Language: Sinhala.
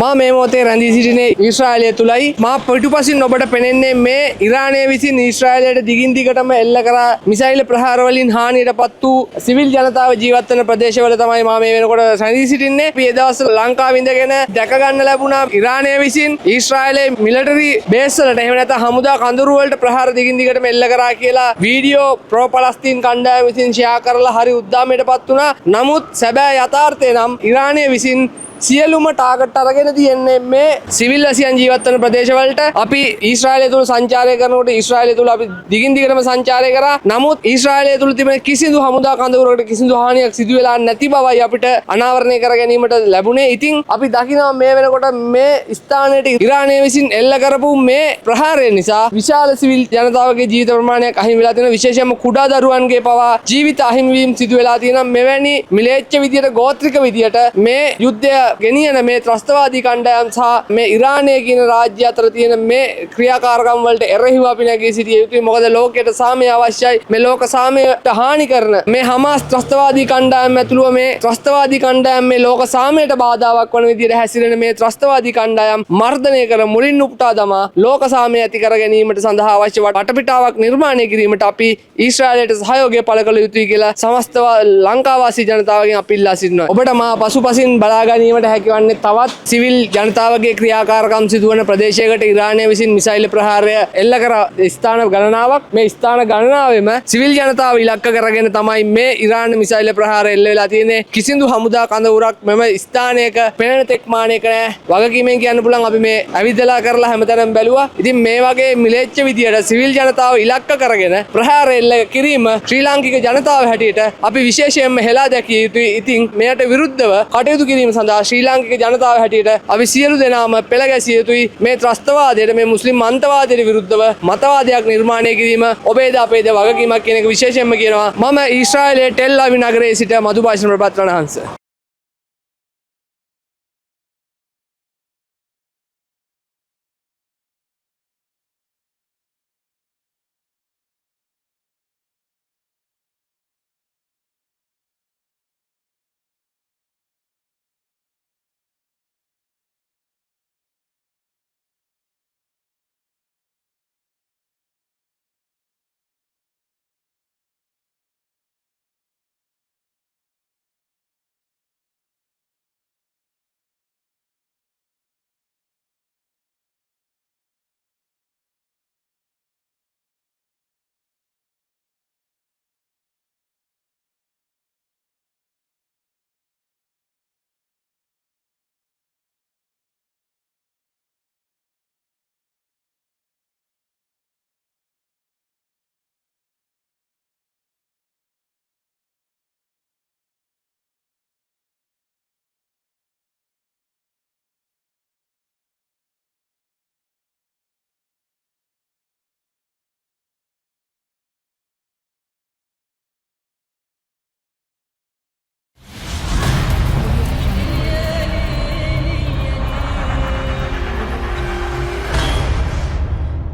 මා මේ මොහොතේ රැඳී සිටින්නේ ඊශ්‍රායලය තුලයි. මා පිටුපසින් ඔබට පෙනෙන්නේ මේ ඉරානය විසින් ඊශ්‍රායලයට දිගින් දිගටම එල්ල කරා මිසයිල් ප්‍රහාර වලින් හානියටපත් වූ සිවිල් ජනතාව ජීවත් වෙන ප්‍රදේශවල තමයි මා මේ වෙනකොට රැඳී සිටින්නේ. අපි ඒ දවස්වල ලංකාවේ ඉඳගෙන දැක ගන්න ලැබුණා ඉරානය විසින් ඊශ්‍රායලයේ මිලිටරි බේස් වලට එහෙම නැත්නම් හමුදා කඳවුරු වලට ප්‍රහාර දිගින් දිගටම එල්ල කරා කියලා වීඩියෝ ප්‍රෝ පලස්තීන් කණ්ඩායම විසින් ෂෙයා කරලා හරි උද්දාමයටපත් වුණා. නමුත් සැබෑ යථාර්ථය නම් ඉරානය විසින් සියලුම ටාගට් අරගෙන තියෙන්නේ මේ සිවිල් වැසියන් ජීවත් වෙන ප්‍රදේශවලට. අපි ඊශ්‍රායලය තුල සංචාරය කරනකොට ඊශ්‍රායලය තුල අපි දිගින් දිගටම සංචාරය කරා. නමුත් ඊශ්‍රායලය තුල තිබෙන කිසිදු හමුදා කඳවුරකට කිසිදු හානියක් සිදු වෙලා නැති බවයි අපිට අනාවරණය කර ගැනීමට ලැබුණේ. ඉතින් අපි දකිනවා මේ වෙනකොට මේ ස්ථානයේ ඉරානය විසින් එල්ල කරපු මේ ප්‍රහාරය නිසා විශාල සිවිල් ජනතාවගේ ජීවිත ප්‍රමාණයක් අහිමි වෙලා තියෙනවා. විශේෂයෙන්ම කුඩා දරුවන්ගේ පවා ජීවිත අහිමි වීම සිදු වෙලා තියෙනවා. මෙවැනි මිලේච්ඡ විදියට ගෝත්‍රික විදියට මේ යුද්ධය ගෙනියන මේ ත්‍රස්තවාදී කණ්ඩායම් සහ මේ ඉරානය කියන රාජ්‍ය අතර තියෙන මේ ක්‍රියාකාරකම් වලට එරෙහිව අපි නැගී සිටිය යුතුයි. මොකද ලෝකයට සාමය අවශ්‍යයි. මේ ලෝක සාමයට හානි කරන මේ හමාස් ත්‍රස්තවාදී කණ්ඩායම් ඇතුළුව මේ ත්‍රස්තවාදී කණ්ඩායම් මේ ලෝක සාමයට බාධාවක් වන විදියට හැසිරෙන මේ ත්‍රස්තවාදී කණ්ඩායම් මර්ධනය කර මුලින් උපුටා දමා ලෝක සාමය ඇති කර ගැනීමට සඳහා අවශ්‍ය වටපිටාවක් නිර්මාණය කිරීමට අපි ඊශ්‍රායලයට සහයෝගය පළ කළ යුතුයි කියලා සමස්ත ලංකාවාසී ජනතාවගෙන් අපි ඉල්ලා සිටිනවා. ඔබට මා පසුපසින් බලා ගැනීමට හැකිවන්නේ තවත් සිවිල් ජනතාවගේ ක්‍රියාකාරකම් සිදුවන ප්‍රදේශයකට ඉරානය විසින් මිසයිල් ප්‍රහාරය එල්ල කර ස්ථාන ගණනාවක්. මේ ස්ථාන ගණනාවෙම සිවිල් ජනතාව ඉලක්ක කරගෙන තමයි මේ ඉරාන මිසයිල් ප්‍රහාරය එල්ල වෙලා තියෙන්නේ. කිසිදු හමුදා කඳවුරක් මෙම ස්ථානයක පෙනෙන තෙක් මානයක නැහැ. වගකීමෙන් කියන්න පුළුවන් අපි මේ ඇවිදලා කරලා හැමතැනම බැලුවා. ඉතින් මේ වගේ මිලේච්ඡ විදියට සිවිල් ජනතාව ඉලක්ක කරගෙන ප්‍රහාරය එල්ල කිරීම ශ්‍රී ලාංකික ජනතාව හැටියට අපි විශේෂයෙන්ම හෙලා දැකිය යුතුයි. ඉතින් මෙයට විරුද්ධව කටයුතු කිරීම සඳහා ශ්‍රී ලාංකික ජනතාව හැටියට අපි සියලු දෙනාම පෙළ ගැසිය යුතුයි. මේ ත්‍රස්තවාදයට මේ මුස්ලිම් අන්තවාදයට විරුද්ධව මතවාදයක් නිර්මාණය කිරීම ඔබේද අපේද වගකීමක් කියන එක විශේෂයෙන්ම කියනවා. මම ඊශ්‍රායලයේ ටෙල් අවි නගරයේ සිට මధుභාෂණ ප්‍රපත්‍රණහංස.